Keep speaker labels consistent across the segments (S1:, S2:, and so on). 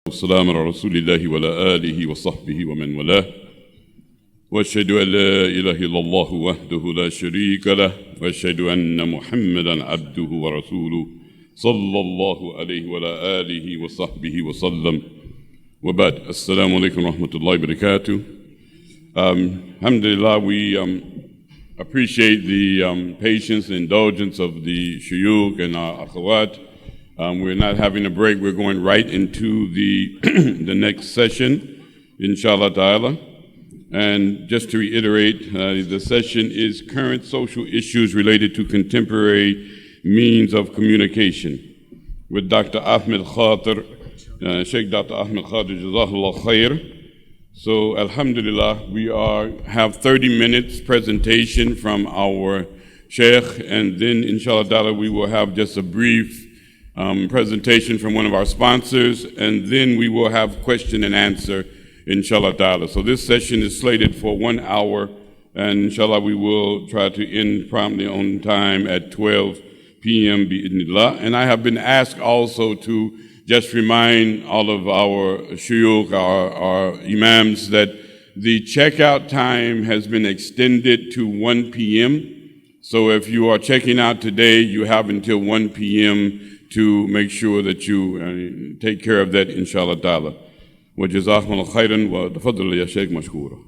S1: والسلام على رسول الله وعلى آله وصحبه ومن والاه وأشهد أن لا إله إلا الله وحده لا شريك له وأشهد أن محمدا عبده ورسوله صلى الله عليه وعلى آله وصحبه وسلم وبعد. Assalamu alaikum wa rahmatullahi wa barakatuh. Alhamdulillah, we appreciate the patience and indulgence of the shuyukh and our akhawat. We're not having a break. We're going right into the the next session, inshallah ta'ala. And just to reiterate, the session is current social issues related to contemporary means of communication with Dr. Ahmad Khater, Sheikh Dr. Ahmad Khater, Jazakallah Khair. So, alhamdulillah, we have 30 minutes presentation from our Sheikh, and then inshallah ta'ala we will have just a brief presentation from one of our sponsors, and then we will have question and answer, inshallah ta'ala. So this session is slated for 1 hour, and inshallah we will try to end promptly on time at 12 p.m. bi'idhnillah. And I have been asked also to just remind all of our shuyukh, our imams, that the checkout time has been extended to 1 p.m. So if you are checking out today, you have until 1 p.m. to make sure that you take care of that, inshallah ta'ala. وجزاكم الله خيرا وتفضل يا شيخ مشكورا.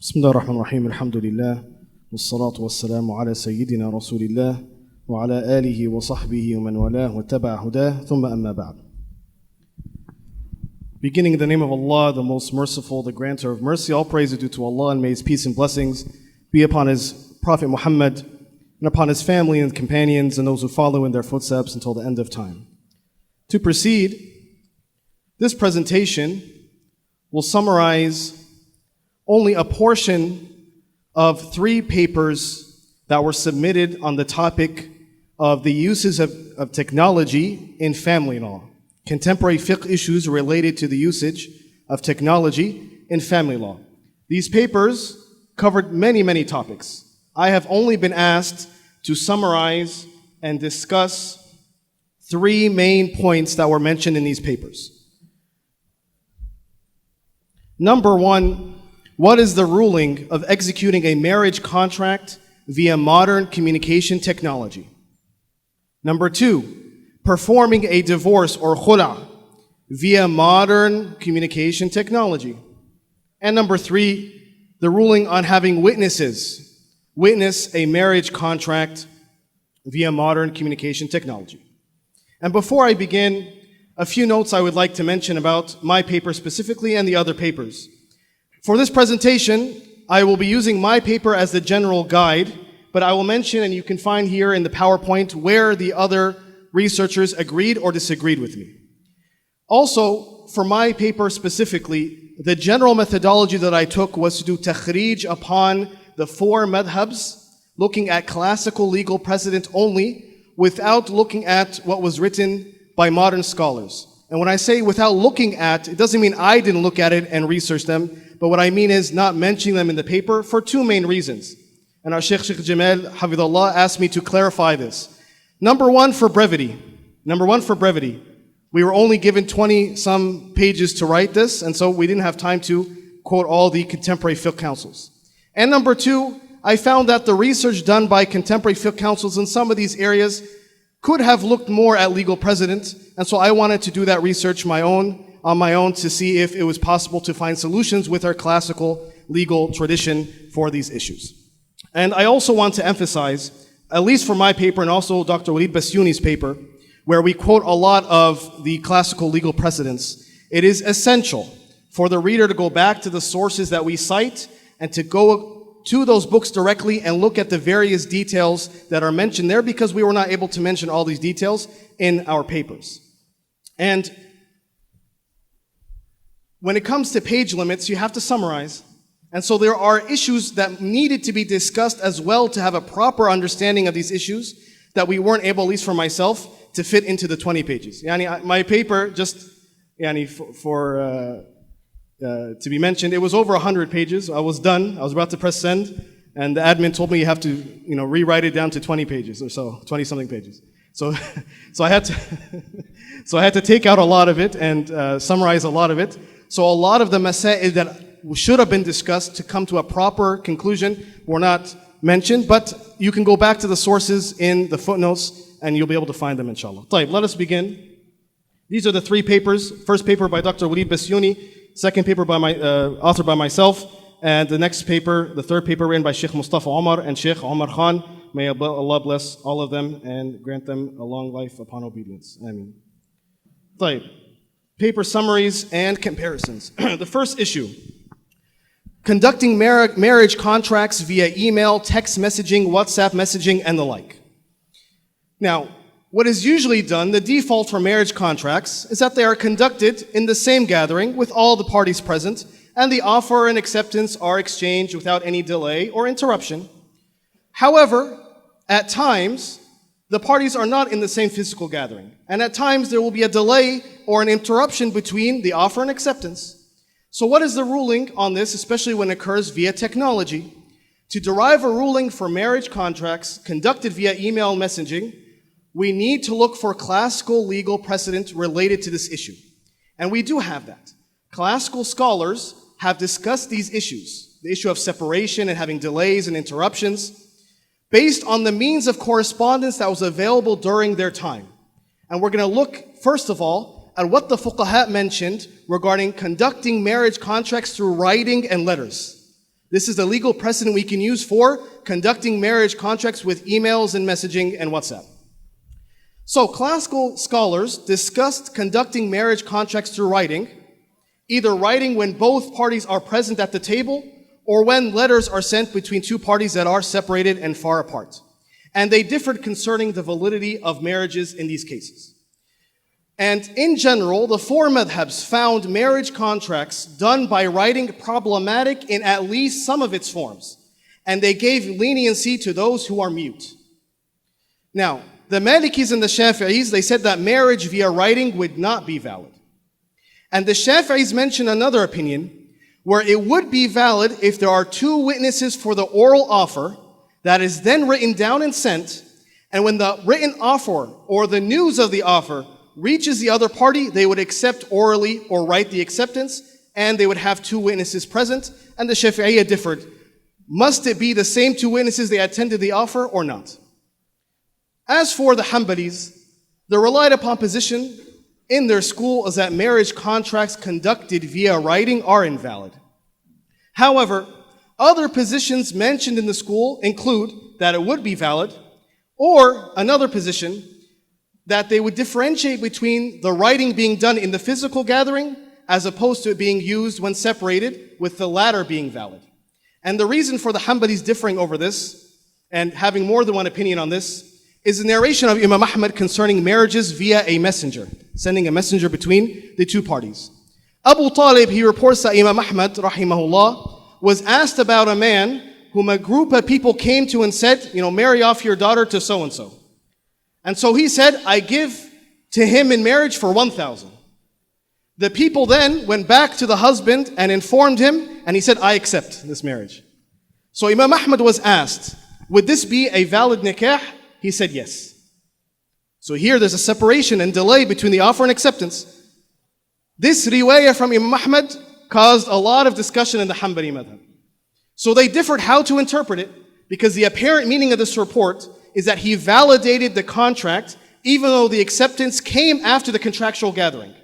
S2: بسم الله الرحمن الرحيم. الحمد لله والصلاة والسلام على سيدنا رسول الله وعلى آله وصحبه ومن والاه واتبع هداه ثم أما بعد. Beginning in the name of Allah, the most merciful, the granter of mercy, all praise is due to Allah, and may His peace and blessings be upon His Prophet Muhammad and upon his family and companions and those who follow in their footsteps until the end of time. To proceed, this presentation will summarize only a portion of 3 papers that were submitted on the topic of the uses of technology in family law, contemporary fiqh issues related to the usage of technology in family law. These papers covered many, many topics. I have only been asked to summarize and discuss 3 main points that were mentioned in these papers. Number 1, what is the ruling of executing a marriage contract via modern communication technology? Number 2, performing a divorce or khula via modern communication technology. And number 3, the ruling on having witnesses witness a marriage contract via modern communication technology. And before I begin, a few notes I would like to mention about my paper specifically and the other papers. For this presentation, I will be using my paper as the general guide, but I will mention, and you can find here in the PowerPoint, where the other researchers agreed or disagreed with me. Also, for my paper specifically, the general methodology that I took was to do takhrij upon the 4 madhabs, looking at classical legal precedent only, without looking at what was written by modern scholars. And when I say without looking at, it doesn't mean I didn't look at it and research them, but what I mean is not mentioning them in the paper for 2 main reasons. And our Sheikh Jamal, Hafidhullah, asked me to clarify this. Number 1, for brevity. We were only given 20-some pages to write this, and so we didn't have time to quote all the contemporary fiqh councils. And number 2, I found that the research done by contemporary fiqh councils in some of these areas could have looked more at legal precedent, and so I wanted to do that research on my own to see if it was possible to find solutions with our classical legal tradition for these issues. And I also want to emphasize, at least for my paper and also Dr. Walid Basyuni's paper, where we quote a lot of the classical legal precedents, it is essential for the reader to go back to the sources that we cite and to go to those books directly and look at the various details that are mentioned there, because we were not able to mention all these details in our papers. And when it comes to page limits, you have to summarize. And so there are issues that needed to be discussed as well to have a proper understanding of these issues that we weren't able, at least for myself, to fit into the 20 pages. My paper, just to be mentioned, it was over 100 pages. I was done. I was about to press send, and the admin told me you have to rewrite it down to 20 pages or so, 20-something pages. So, so I had to take out a lot of it and summarize a lot of it. So a lot of the masail that should have been discussed to come to a proper conclusion were not mentioned, but you can go back to the sources in the footnotes and you'll be able to find them, inshallah. طيب, let us begin. These are the three papers. First paper by Dr. Walid Basyouni, second paper by authored by myself, and the next paper, the third paper, written by Sheikh Mustafa Omar and Sheikh Omar Khan. May Allah bless all of them and grant them a long life upon obedience. Ameen. طيب. Paper summaries and comparisons. The first issue: conducting marriage contracts via email, text messaging, WhatsApp messaging, and the like. Now, what is usually done, the default for marriage contracts, is that they are conducted in the same gathering with all the parties present, and the offer and acceptance are exchanged without any delay or interruption. However, at times, the parties are not in the same physical gathering, and at times there will be a delay or an interruption between the offer and acceptance. So what is the ruling on this, especially when it occurs via technology? To derive a ruling for marriage contracts conducted via email messaging, we need to look for classical legal precedent related to this issue. And we do have that. Classical scholars have discussed these issues, the issue of separation and having delays and interruptions, based on the means of correspondence that was available during their time. And we're going to look, first of all, at what the fuqaha mentioned regarding conducting marriage contracts through writing and letters. This is the legal precedent we can use for conducting marriage contracts with emails and messaging and WhatsApp. So classical scholars discussed conducting marriage contracts through writing, either writing when both parties are present at the table, or when letters are sent between two parties that are separated and far apart. And they differed concerning the validity of marriages in these cases. And in general, the four madhabs found marriage contracts done by writing problematic in at least some of its forms. And they gave leniency to those who are mute. Now, the Malikis and the Shafi'is, they said that marriage via writing would not be valid. And the Shafi'is mentioned another opinion, where it would be valid if there are two witnesses for the oral offer that is then written down and sent, and when the written offer or the news of the offer reaches the other party, they would accept orally or write the acceptance, and they would have two witnesses present, and the Shafi'iyya differed. Must it be the same two witnesses they attended the offer or not? As for the Hanbalis, the relied upon position in their school is that marriage contracts conducted via writing are invalid. However, other positions mentioned in the school include that it would be valid, or another position that they would differentiate between the writing being done in the physical gathering as opposed to it being used when separated, with the latter being valid. And the reason for the Hanbalis differing over this and having more than one opinion on this is the narration of Imam Ahmad concerning marriages via a messenger, sending a messenger between the two parties. Abu Talib, he reports that Imam Ahmad, rahimahullah, was asked about a man whom a group of people came to and said, marry off your daughter to so-and-so. And so he said, I give to him in marriage for 1,000. The people then went back to the husband and informed him, and he said, I accept this marriage. So Imam Ahmad was asked, would this be a valid nikah? He said yes. So here there's a separation and delay between the offer and acceptance. This riwayah from Imam Ahmad caused a lot of discussion in the Hanbali madhab. So they differed how to interpret it, because the apparent meaning of this report is that he validated the contract even though the acceptance came after the contractual gathering.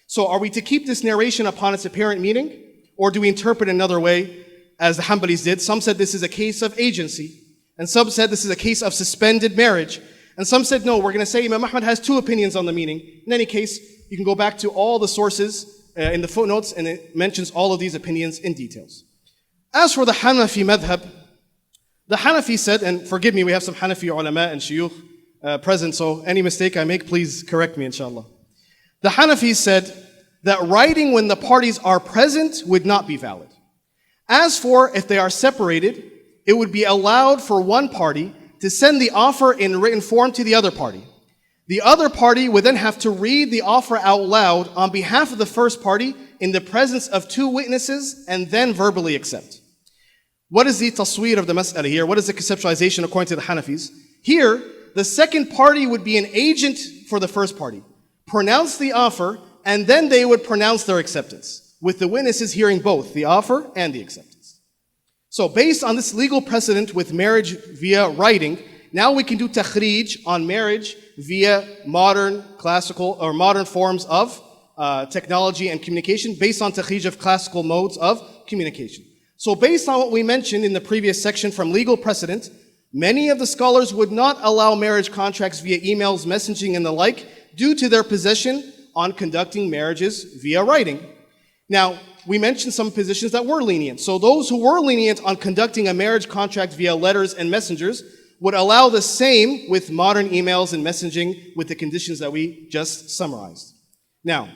S2: So are we to keep this narration upon its apparent meaning, or do we interpret it another way, as the Hanbalis did? Some said this is a case of agency, and some said this is a case of suspended marriage. And some said, no, we're going to say Imam Ahmad has two opinions on the meaning. In any case, you can go back to all the sources in the footnotes, and it mentions all of these opinions in details. As for the Hanafi madhab, the Hanafi said, and forgive me, we have some Hanafi ulama and shuyukh present, so any mistake I make, please correct me, inshallah. The Hanafi said that writing when the parties are present would not be valid. As for if they are separated, it would be allowed for one party to send the offer in written form to the other party. The other party would then have to read the offer out loud on behalf of the first party in the presence of two witnesses and then verbally accept. What is the tasweer of the mas'ala here? What is the conceptualization according to the Hanafis? Here, the second party would be an agent for the first party, pronounce the offer, and then they would pronounce their acceptance, with the witnesses hearing both the offer and the acceptance. So based on this legal precedent with marriage via writing, now we can do takhrij on marriage via modern classical or modern forms of technology and communication based on takhrij of classical modes of communication. So based on what we mentioned in the previous section from legal precedent, many of the scholars would not allow marriage contracts via emails, messaging, and the like due to their position on conducting marriages via writing. Now, we mentioned some positions that were lenient. So those who were lenient on conducting a marriage contract via letters and messengers would allow the same with modern emails and messaging with the conditions that we just summarized. Now,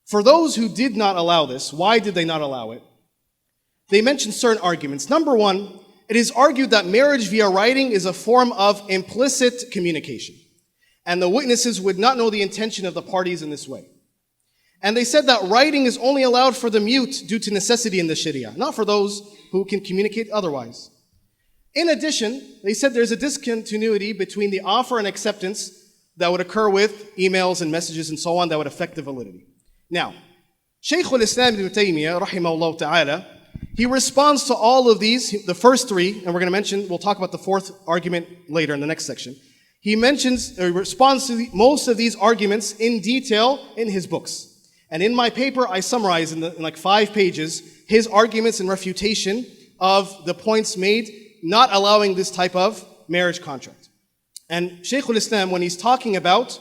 S2: for those who did not allow this, why did they not allow it? They mentioned certain arguments. Number one, it is argued that marriage via writing is a form of implicit communication, and the witnesses would not know the intention of the parties in this way. And they said that writing is only allowed for the mute due to necessity in the Sharia, not for those who can communicate otherwise. In addition, they said there's a discontinuity between the offer and acceptance that would occur with emails and messages and so on that would affect the validity. Now, Shaykh al-Islam ibn Taymiyyah, rahimahullah ta'ala, he responds to all of these, the first three, and we're going to mention, we'll talk about the fourth argument later in the next section. He responds to most of these arguments in detail in his books. And in my paper, I summarize in like 5 pages his arguments and refutation of the points made not allowing this type of marriage contract. And Shaykh al-Islam, when he's talking about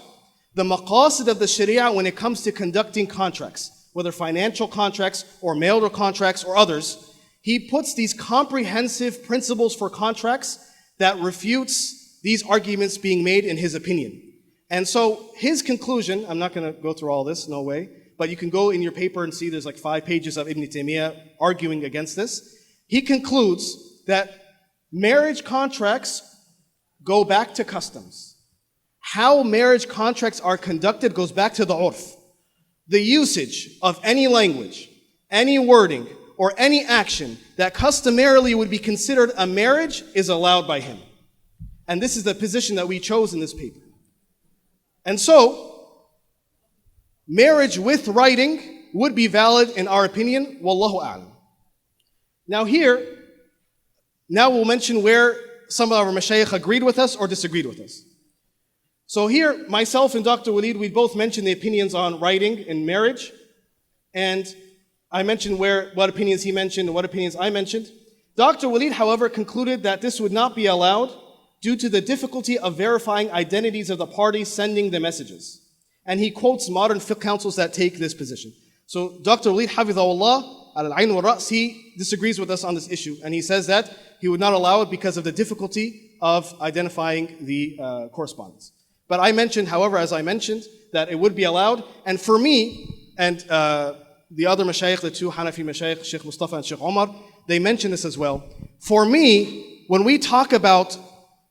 S2: the maqasid of the Sharia when it comes to conducting contracts, whether financial contracts or marital contracts or others, he puts these comprehensive principles for contracts that refutes these arguments being made in his opinion. And so his conclusion, I'm not going to go through all this, no way, but you can go in your paper and see there's like 5 pages of Ibn Taymiyyah arguing against this. He concludes that marriage contracts go back to customs. How marriage contracts are conducted goes back to the urf. The usage of any language, any wording, or any action that customarily would be considered a marriage is allowed by him. And this is the position that we chose in this paper. And so, marriage with writing would be valid in our opinion, wallahu a'lam. Now we'll mention where some of our mashayikh agreed with us or disagreed with us. So here, myself and Dr. Walid, we both mentioned the opinions on writing and marriage. And I mentioned what opinions he mentioned and what opinions I mentioned. Dr. Walid, however, concluded that this would not be allowed due to the difficulty of verifying identities of the parties sending the messages. And he quotes modern fiqh councils that take this position. So Dr. Walid, hafidhahullah, al-ayn wal-ra's, he disagrees with us on this issue. And he says that he would not allow it because of the difficulty of identifying the correspondence. But I mentioned, however, as I mentioned, that it would be allowed. And for me, and the other mashayikh, the 2 Hanafi mashayikh, Sheikh Mustafa and Sheikh Omar, they mention this as well. For me, when we talk about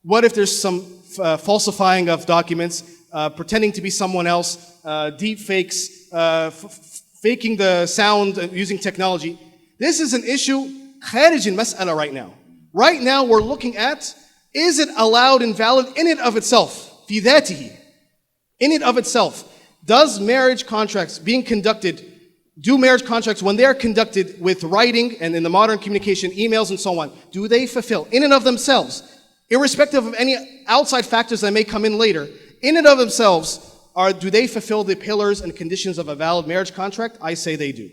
S2: what if there's some falsifying of documents, pretending to be someone else, deep fakes, faking the sound using technology, this is an issue kharij al-mas'ala right now. Right now we're looking at, is it allowed and valid in it of itself? في ذاته. In it of itself. Does marriage contracts being conducted, do marriage contracts when they are conducted with writing and in the modern communication, emails and so on, do they fulfill in and of themselves, irrespective of any outside factors that may come in later, in and of themselves, do they fulfill the pillars and conditions of a valid marriage contract? I say they do.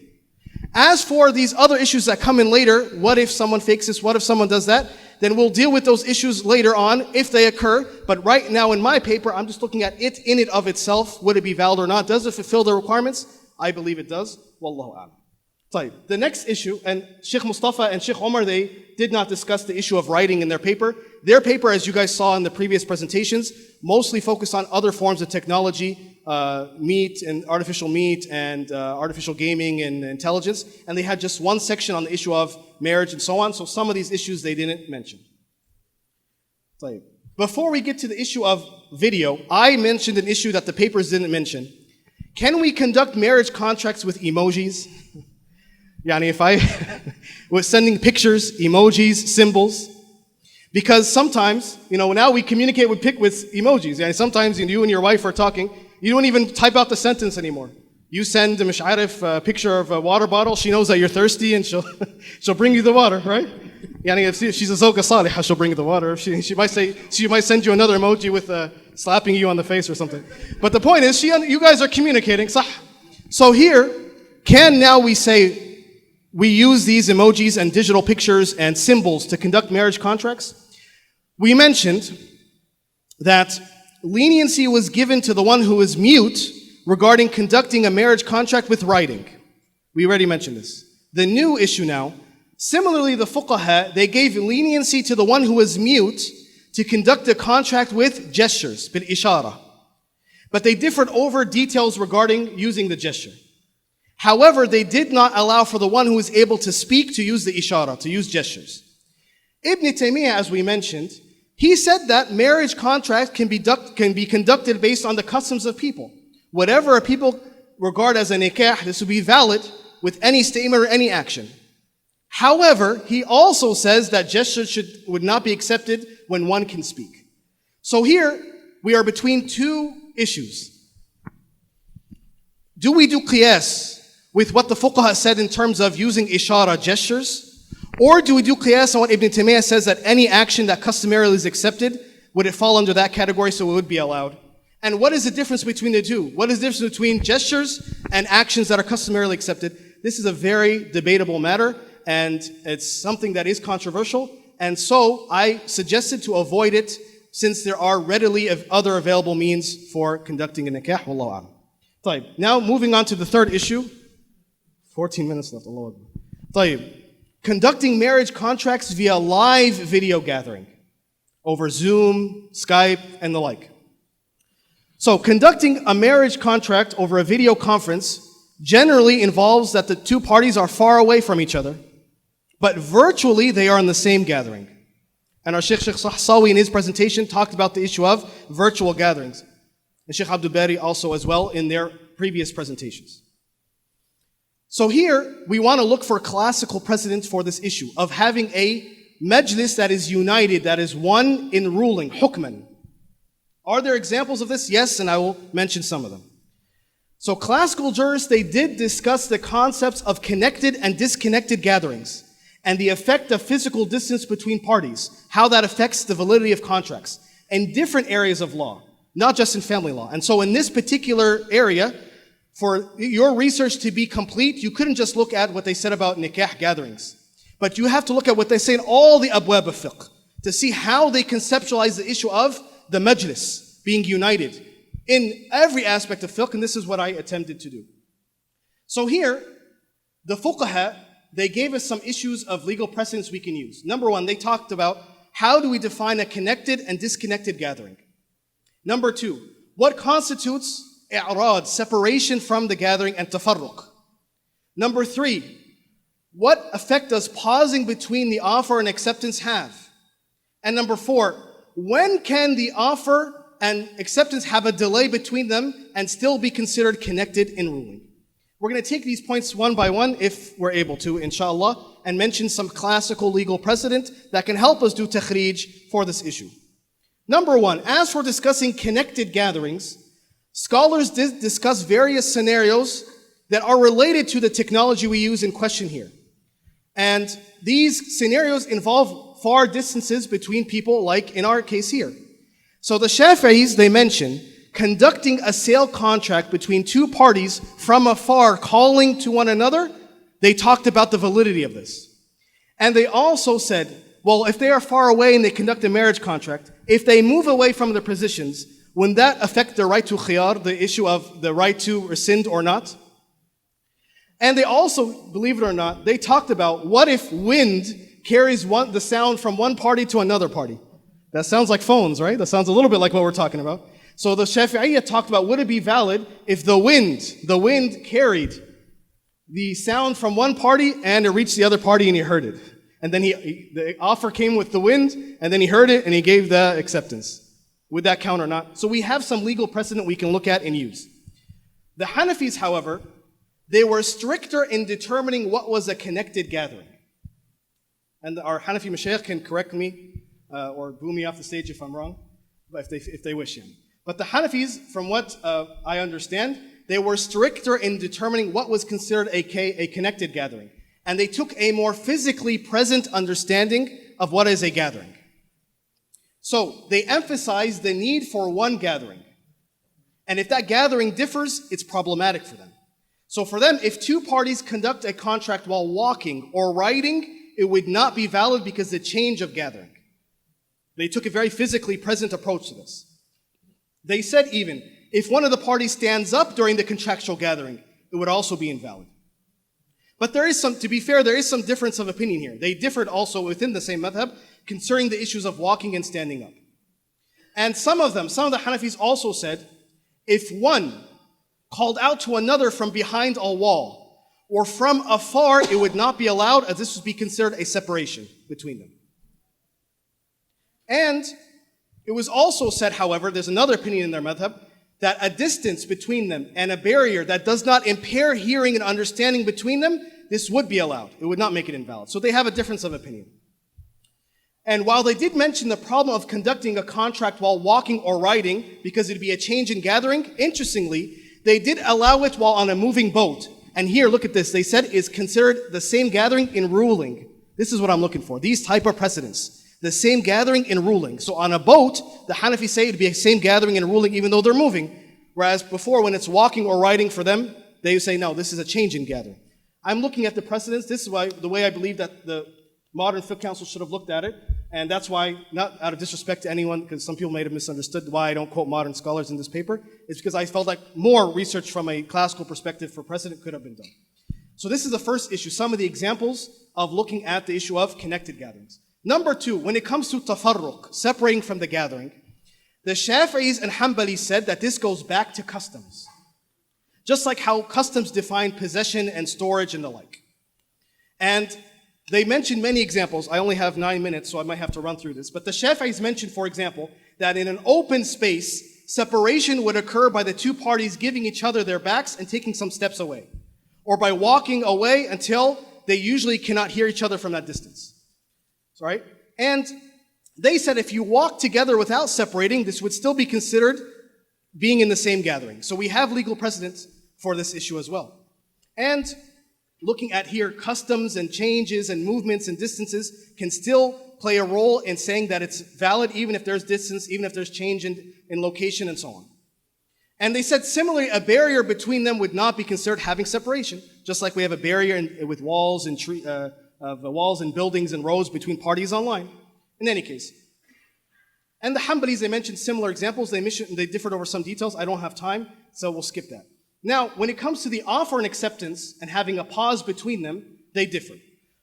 S2: As for these other issues that come in later, what if someone fakes this, what if someone does that, then we'll deal with those issues later on if they occur. But right now in my paper, I'm just looking at it in it of itself. Would it be valid or not? Does it fulfill the requirements? I believe it does. Wallahu a'lam. The next issue, and Sheikh Mustafa and Sheikh Omar, they did not discuss the issue of writing in their paper. Their paper, as you guys saw in the previous presentations, mostly focused on other forms of technology, meat and artificial meat and artificial gaming and intelligence. And they had just one section on the issue of marriage and so on. So some of these issues they didn't mention. Before we get to the issue of video, I mentioned an issue that the papers didn't mention. Can we conduct marriage contracts with emojis? Yani if I was sending pictures, emojis, symbols. Because sometimes, now we communicate with emojis. And sometimes you and your wife are talking, you don't even type out the sentence anymore. You send a picture of a water bottle, she knows that you're thirsty and she'll bring you the water, right? If she's a zawja salihah, she'll bring you the water. She might send you another emoji with slapping you on the face or something. But the point is, you guys are communicating, sah. So here, now we say we use these emojis and digital pictures and symbols to conduct marriage contracts? We mentioned that leniency was given to the one who is mute regarding conducting a marriage contract with writing. We already mentioned this. The new issue now, similarly the fuqaha, they gave leniency to the one who was mute to conduct a contract with gestures, bil ishara. But they differed over details regarding using the gesture. However, they did not allow for the one who is able to speak to use the ishara, to use gestures. Ibn Taymiyyah, as we mentioned, he said that marriage contracts can be conducted based on the customs of people. Whatever a people regard as a nikah, this will be valid with any statement or any action. However, he also says that gestures would not be accepted when one can speak. So here, we are between two issues. Do we do qiyas with what the fuqaha said in terms of using ishara, gestures? Or do we do qiyas on what Ibn Taymiyyah says that any action that customarily is accepted, would it fall under that category so it would be allowed? And what is the difference between the two? What is the difference between gestures and actions that are customarily accepted? This is a very debatable matter, and it's something that is controversial. And so I suggested to avoid it, since there are readily other available means for conducting a nikah. Wallahu a'lam. Now moving on to the third issue. 14 minutes left. Allahu Akbar. Conducting marriage contracts via live video gathering over Zoom, Skype, and the like. So conducting a marriage contract over a video conference generally involves that the two parties are far away from each other, but virtually they are in the same gathering. And our Sheikh Salah Al Sawy in his presentation talked about the issue of virtual gatherings. And Sheikh Abdul Bari also as well in their previous presentations. So here we want to look for classical precedents for this issue of having a majlis that is united, that is one in ruling, hukman. Are there examples of this? Yes, and I will mention some of them. So classical jurists, they did discuss the concepts of connected and disconnected gatherings and the effect of physical distance between parties, how that affects the validity of contracts in different areas of law, not just in family law. And so in this particular area, for your research to be complete, you couldn't just look at what they said about nikah gatherings, but you have to look at what they say in all the abwab of fiqh to see how they conceptualize the issue of the majlis being united in every aspect of fiqh, and this is what I attempted to do. So here, the fuqaha, they gave us some issues of legal precedents we can use. Number one, they talked about how do we define a connected and disconnected gathering. Number two, what constitutes i'rad, separation from the gathering, and tafarruq. Number three, what effect does pausing between the offer and acceptance have? And number four, when can the offer and acceptance have a delay between them and still be considered connected in ruling? We're going to take these points one by one if we're able to, inshallah, and mention some classical legal precedent that can help us do takhrij for this issue. Number one, as for discussing connected gatherings, scholars did discuss various scenarios that are related to the technology we use in question here. And these scenarios involve far distances between people, like in our case here. So the Shafi'is, they mention conducting a sale contract between two parties from afar, calling to one another. They talked about the validity of this. And they also said, well, if they are far away and they conduct a marriage contract, if they move away from their positions, wouldn't that affect the right to khiyar, the issue of the right to rescind or not? And they also, believe it or not, they talked about what if wind carries the sound from one party to another party? That sounds like phones, right? That sounds a little bit like what we're talking about. So the Shafi'iyya talked about, would it be valid if the wind carried the sound from one party and it reached the other party and he heard it. And then the offer came with the wind and then he heard it and he gave the acceptance. Would that count or not? So we have some legal precedent we can look at and use. The Hanafis, however, they were stricter in determining what was a connected gathering. And our Hanafi Mashaykh can correct me. or boo me off the stage if I'm wrong, if they wish. But the Hanafis, from what I understand, they were stricter in determining what was considered a connected gathering. And they took a more physically present understanding of what is a gathering. So they emphasized the need for one gathering. And if that gathering differs, it's problematic for them. So for them, if two parties conduct a contract while walking or riding, it would not be valid because of the change of gathering. They took a very physically present approach to this. They said even, if one of the parties stands up during the contractual gathering, it would also be invalid. But to be fair, there is some difference of opinion here. They differed also within the same madhab concerning the issues of walking and standing up. And some of the Hanafis also said, if one called out to another from behind a wall or from afar, it would not be allowed, as this would be considered a separation between them. And it was also said, however, there's another opinion in their madhab, that a distance between them and a barrier that does not impair hearing and understanding between them, this would be allowed. It would not make it invalid. So they have a difference of opinion. And while they did mention the problem of conducting a contract while walking or riding, because it'd be a change in gathering, interestingly, they did allow it while on a moving boat. And here, look at this. They said it's considered the same gathering in ruling. This is what I'm looking for. These type of precedents. The same gathering in ruling. So on a boat, the Hanafis say it'd be the same gathering in ruling even though they're moving. Whereas before, when it's walking or riding for them, they say, no, this is a change in gathering. I'm looking at the precedents. This is the way I believe that the modern fiqh council should have looked at it. And that's why, not out of disrespect to anyone, because some people may have misunderstood why I don't quote modern scholars in this paper, it's because I felt like more research from a classical perspective for precedent could have been done. So this is the first issue, some of the examples of looking at the issue of connected gatherings. Number two, when it comes to tafarruq, separating from the gathering, the Shafi'is and Hanbalis said that this goes back to customs. Just like how customs define possession and storage and the like. And they mentioned many examples. I only have 9 minutes, so I might have to run through this. But the Shafi'is mentioned, for example, that in an open space, separation would occur by the two parties giving each other their backs and taking some steps away. Or by walking away until they usually cannot hear each other from that distance. Right? And they said if you walk together without separating, this would still be considered being in the same gathering. So we have legal precedents for this issue as well. And looking at here, customs and changes and movements and distances can still play a role in saying that it's valid even if there's distance, even if there's change in location and so on. And they said similarly, a barrier between them would not be considered having separation, just like we have a barrier with walls and walls and buildings and roads between parties online. In any case. And the Hanbalis, they mentioned similar examples. They differed over some details. I don't have time, so we'll skip that. Now, when it comes to the offer and acceptance and having a pause between them, they differ.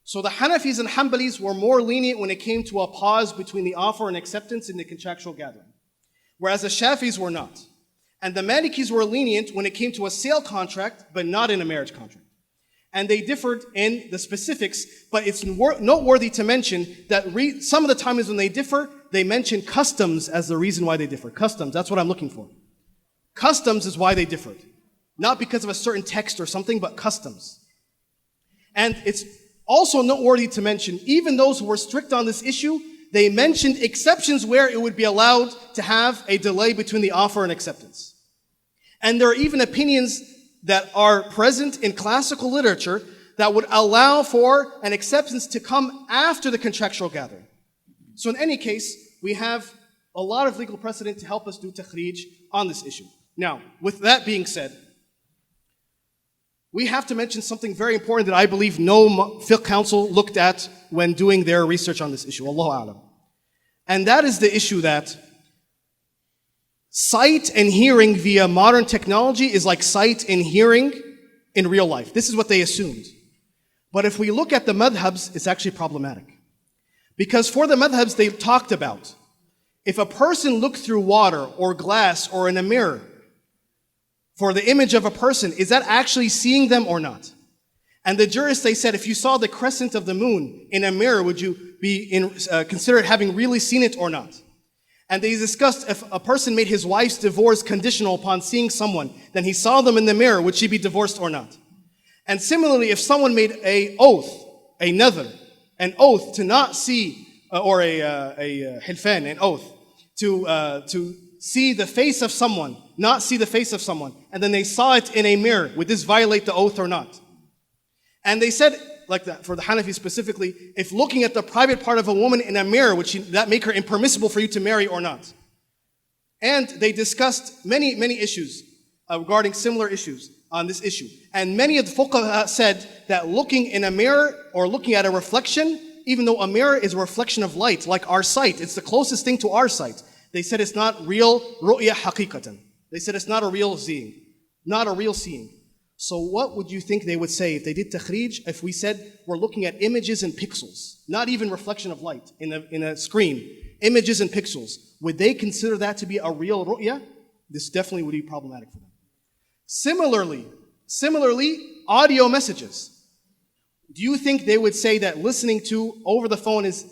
S2: So the Hanafis and Hanbalis were more lenient when it came to a pause between the offer and acceptance in the contractual gathering. Whereas the Shafis were not. And the Malikis were lenient when it came to a sale contract, but not in a marriage contract. And they differed in the specifics, but it's noteworthy to mention that some of the times when they differ, they mention customs as the reason why they differ. Customs, that's what I'm looking for. Customs is why they differed. Not because of a certain text or something, but customs. And it's also noteworthy to mention, even those who were strict on this issue, they mentioned exceptions where it would be allowed to have a delay between the offer and acceptance. And there are even opinions that are present in classical literature that would allow for an acceptance to come after the contractual gathering. So in any case, we have a lot of legal precedent to help us do takhrij on this issue. Now, with that being said, we have to mention something very important that I believe no fiqh council looked at when doing their research on this issue. Allahu a'lam. And that is the issue that sight and hearing via modern technology is like sight and hearing in real life. This is what they assumed. But if we look at the madhabs, it's actually problematic. Because for the madhabs, they've talked about, if a person looked through water or glass or in a mirror for the image of a person, is that actually seeing them or not? And the jurists, they said, if you saw the crescent of the moon in a mirror, would you be considered having really seen it or not? And they discussed if a person made his wife's divorce conditional upon seeing someone, then he saw them in the mirror, would she be divorced or not? And similarly, if someone made an oath to not see or a hilfan, an oath, to see the face of someone, not see the face of someone, and then they saw it in a mirror. Would this violate the oath or not? And they said, like that, for the Hanafi specifically, if looking at the private part of a woman in a mirror, that make her impermissible for you to marry or not? And they discussed many issues regarding similar issues on this issue. And many of the fuqaha said that looking in a mirror or looking at a reflection, even though a mirror is a reflection of light, like our sight, it's the closest thing to our sight. They said it's not real ru'ya haqiqatan. They said it's not a real seeing. Not a real seeing. So what would you think they would say if they did takhrij, if we said we're looking at images and pixels, not even reflection of light in a screen, images and pixels? Would they consider that to be a real ru'ya? This definitely would be problematic for them. Similarly, audio messages. Do you think they would say that listening to over the phone is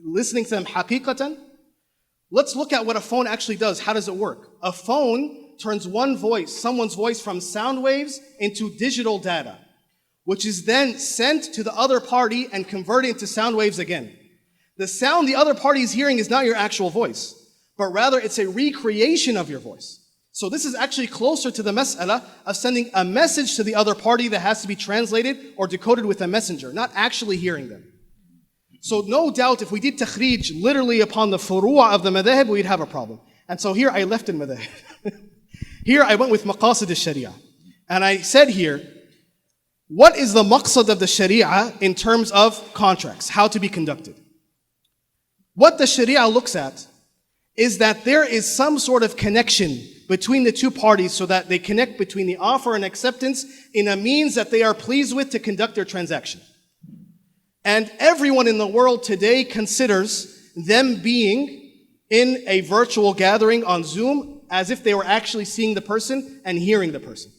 S2: listening to them haqiqatan? Let's look at what a phone actually does. How does it work? A phone turns one voice, someone's voice, from sound waves into digital data, which is then sent to the other party and converted into sound waves again. The sound the other party is hearing is not your actual voice, but rather it's a recreation of your voice. So this is actually closer to the mas'ala of sending a message to the other party that has to be translated or decoded with a messenger, not actually hearing them. So no doubt if we did takhrij literally upon the furu'a of the madhahib, we'd have a problem. And so here I left in madhahib. Here I went with maqasid al-sharia. And I said here, what is the maqsad of the sharia in terms of contracts, how to be conducted? What the sharia looks at is that there is some sort of connection between the two parties so that they connect between the offer and acceptance in a means that they are pleased with to conduct their transaction. And everyone in the world today considers them being in a virtual gathering on Zoom as if they were actually seeing the person and hearing the person.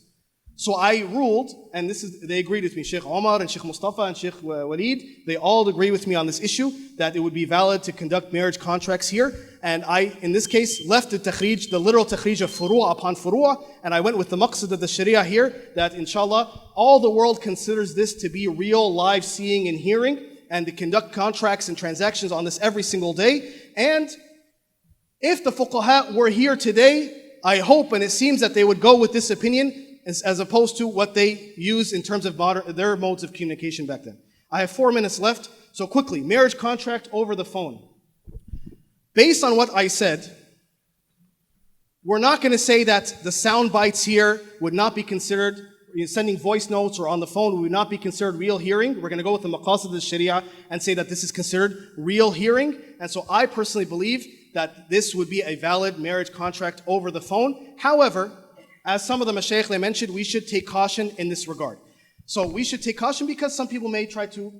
S2: So I ruled, and they agreed with me, Sheikh Omar and Sheikh Mustafa and Sheikh Walid, they all agree with me on this issue, that it would be valid to conduct marriage contracts here. And I, in this case, left the takhrij, the literal takhrij of furu'a upon furu'a, and I went with the maqsad of the sharia here, that inshallah, all the world considers this to be real live seeing and hearing, and to conduct contracts and transactions on this every single day. And if the fuqaha were here today, I hope, and it seems that they would go with this opinion, as opposed to what they use in terms of their modes of communication back then. I have 4 minutes left, so quickly, marriage contract over the phone. Based on what I said, we're not going to say that the sound bites here would not be considered, sending voice notes or on the phone would not be considered real hearing. We're going to go with the maqasid al-sharia and say that this is considered real hearing. And so I personally believe that this would be a valid marriage contract over the phone. However, as some of the mashayikh they mentioned, we should take caution in this regard. So we should take caution because some people may try to,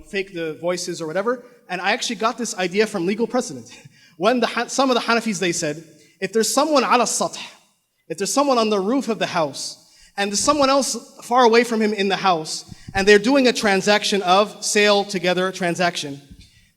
S2: fake the voices or whatever. And I actually got this idea from legal precedent. When some of the Hanafis, they said, if there's someone ala sath, if there's someone on the roof of the house, and there's someone else far away from him in the house, and they're doing a transaction of sale together transaction,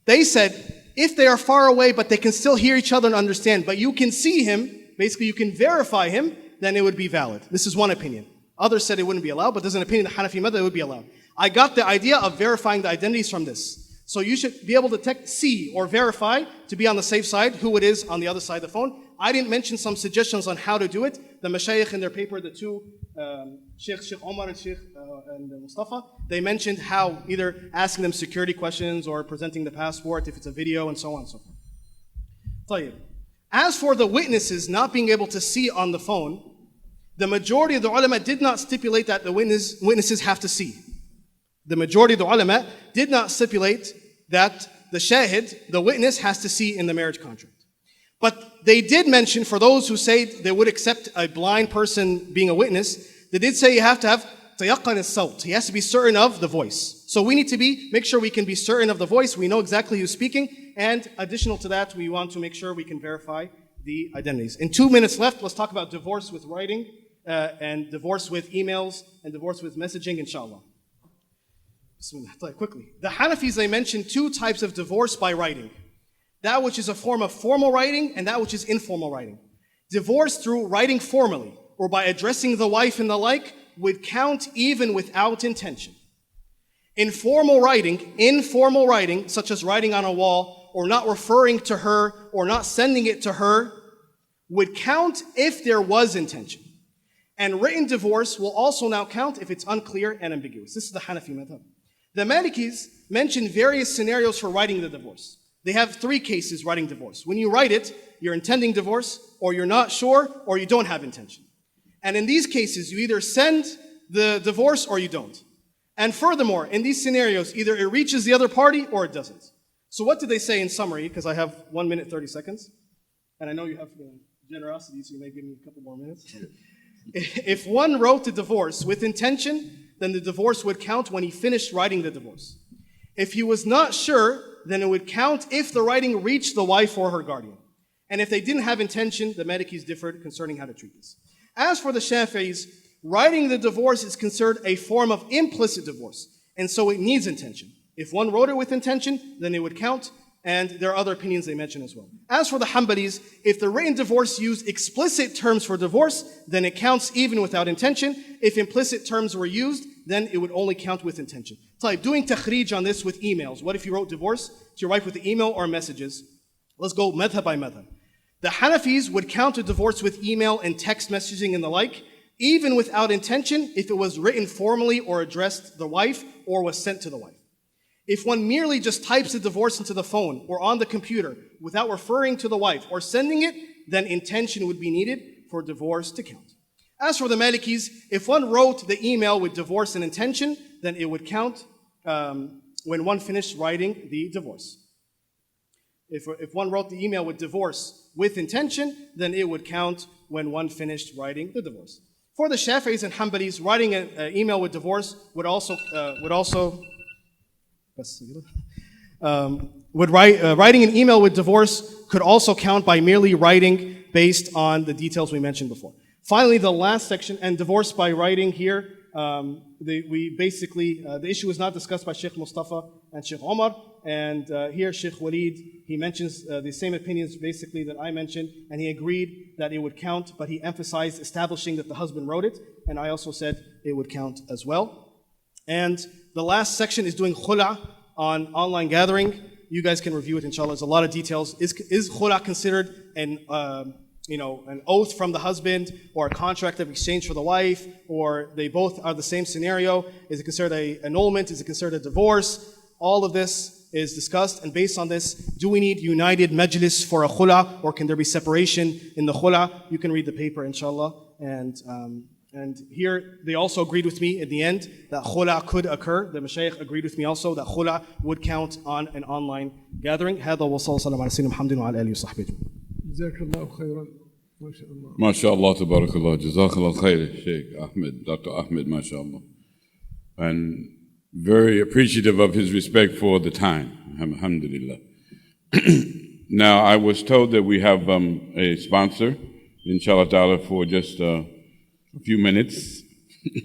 S2: they said, if they are far away but they can still hear each other and understand, but you can see him, basically you can verify him, then it would be valid. This is one opinion. Others said it wouldn't be allowed, but there's an opinion in the Hanafi madhab it would be allowed. I got the idea of verifying the identities from this. So you should be able to see or verify to be on the safe side who it is on the other side of the phone. I didn't mention some suggestions on how to do it. The mashayikh in their paper, the two, Sheikh Omar and Sheikh and Mustafa, they mentioned how either asking them security questions or presenting the passport if it's a video and so on and so forth. As for the witnesses not being able to see on the phone, the majority of the ulama did not stipulate that the witnesses have to see. The majority of the ulama did not stipulate that the shahid, the witness, has to see in the marriage contract. But they did mention, for those who say they would accept a blind person being a witness, they did say you have to have tayaqqan as-sawt. He has to be certain of the voice. So we need to make sure we can be certain of the voice. We know exactly who's speaking. And additional to that, we want to make sure we can verify the identities. In 2 minutes left, let's talk about divorce with writing, and divorce with emails, and divorce with messaging, inshallah. Quickly. The Hanafis, they mentioned 2 types of divorce by writing. That which is a form of formal writing and that which is informal writing. Divorce through writing formally or by addressing the wife and the like would count even without intention. Informal writing, such as writing on a wall call or not referring to her or not sending it to her would count if there was intention. And written divorce will also now count if it's unclear and ambiguous. This is the Hanafi madhab. The Malikis mention various scenarios for writing the divorce. They have 3 cases writing divorce. When you write it, you're intending divorce, or you're not sure, or you don't have intention. And in these cases, you either send the divorce or you don't. And furthermore, in these scenarios, either it reaches the other party or it doesn't. So what did they say in summary? Because I have 1 minute, 30 seconds. And I know you have generosity, so you may give me a couple more minutes. If one wrote the divorce with intention, then the divorce would count when he finished writing the divorce. If he was not sure, then it would count if the writing reached the wife or her guardian. And if they didn't have intention, the Malikis differed concerning how to treat this. As for the Shafi'is, writing the divorce is considered a form of implicit divorce, and so it needs intention. If one wrote it with intention, then it would count, and there are other opinions they mention as well. As for the Hanbalis, if the written divorce used explicit terms for divorce, then it counts even without intention. If implicit terms were used, then it would only count with intention. It's like doing takhrij on this with emails. What if you wrote divorce to your wife with the email or messages? Let's go madhab by madhab. The Hanafis would count a divorce with email and text messaging and the like, even without intention, if it was written formally or addressed to the wife or was sent to the wife. If one merely just types the divorce into the phone or on the computer without referring to the wife or sending it, then intention would be needed for divorce to count. As for the Malikis, if one wrote the email with divorce and intention, then it would count when one finished writing the divorce. If one wrote the email with divorce with intention, then it would count when one finished writing the divorce. For the Shafi'is and Hanbalis, writing an email with divorce writing an email with divorce could also count by merely writing based on the details we mentioned before. Finally, the last section, and divorce by writing here, the issue was not discussed by Sheikh Mustafa and Sheikh Omar, and here Sheikh Walid, he mentions the same opinions basically that I mentioned, and he agreed that it would count, but he emphasized establishing that the husband wrote it, and I also said it would count as well. And the last section is doing khula on online gathering. You guys can review it, inshallah. There's a lot of details. Is khula considered an oath from the husband or a contract of exchange for the wife, or they both are the same scenario? Is it considered an annulment? Is it considered a divorce? All of this is discussed, and based on this, do we need united majlis for a khula, or can there be separation in the khula? You can read the paper, inshallah. And here, they also agreed with me at the end that khula could occur. The Mashaykh agreed with me also that khula would count on an online gathering. هذا وصلى الله على سيدنا محمد وعلى آله وصحبه أجمعين.
S3: جزاك الله خيرا ما شاء الله.
S1: ما شاء الله تبارك الله. Jazakallah khair, Sheikh Ahmed, Dr. Ahmed, mashallah. And very appreciative of his respect for the time. Alhamdulillah. Now, I was told that we have a sponsor, inshallah ta'ala, for just a few minutes,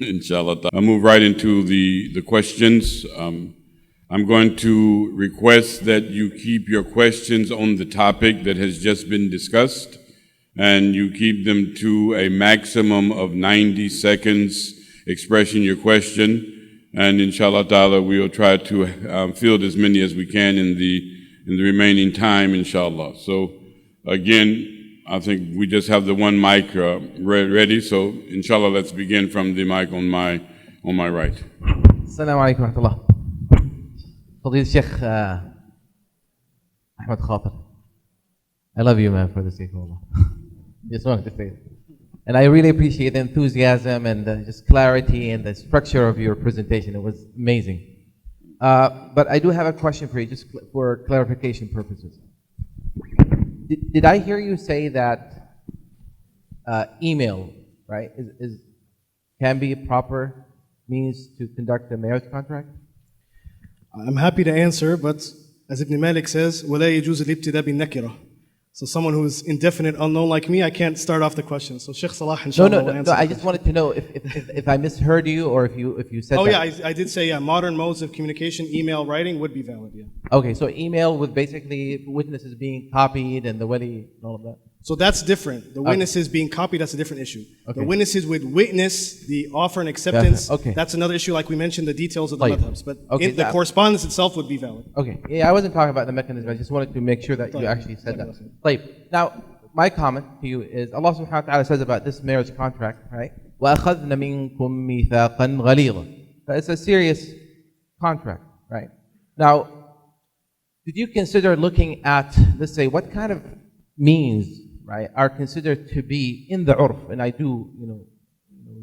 S1: inshallah ta'ala. I'll move right into the questions. I'm going to request that you keep your questions on the topic that has just been discussed, and you keep them to a maximum of 90 seconds expressing your question. And inshallah ta'ala, we will try to field as many as we can in the remaining time, inshallah. So again, I think we just have the one mic ready. So inshallah, let's begin from the mic on my right.
S4: Assalamu alaikum wa rahmatullah. Fadil Sheikh Ahmad Khater. I love you, man, for the sake of Allah. Just wanted to say it. And I really appreciate the enthusiasm and the just clarity and the structure of your presentation. It was amazing. But I do have a question for you, just for clarification purposes. Did I hear you say that email, right, can be a proper means to conduct a marriage contract?
S2: I'm happy to answer, but as Ibn Malik says, وَلَا يَجُوزُ الْإِبْتِدَاءِ بِالنَّكِرَةِ. So someone who's indefinite, unknown like me, I can't start off the question. So Sheikh Salah, inshallah, will answer.
S4: No, I just wanted to know if I misheard you or if you said that.
S2: Oh yeah, I did say modern modes of communication, email, writing would be valid, yeah.
S4: Okay, so email with basically witnesses being copied and the wali and all of that?
S2: So that's different. The
S4: Okay.
S2: witnesses being copied, that's a different issue.
S4: Okay.
S2: The witnesses would witness the offer and acceptance.
S4: Okay.
S2: That's another issue, like we mentioned, the details of the
S4: طيب.
S2: madhabs. But
S4: Okay,
S2: the correspondence itself would be valid.
S4: Okay, yeah, I wasn't talking about the mechanism. I just wanted to make sure that you actually said that. طيب. Now, my comment to you is Allah subhanahu wa ta'ala says about this marriage contract, right? وَأَخَذْنَ مِنْكُمْ مِيثَاقًا غَلِيظًا. It's a serious contract, right? Now, did you consider looking at, let's say, what kind of means, right, are considered to be in the urf? And I do,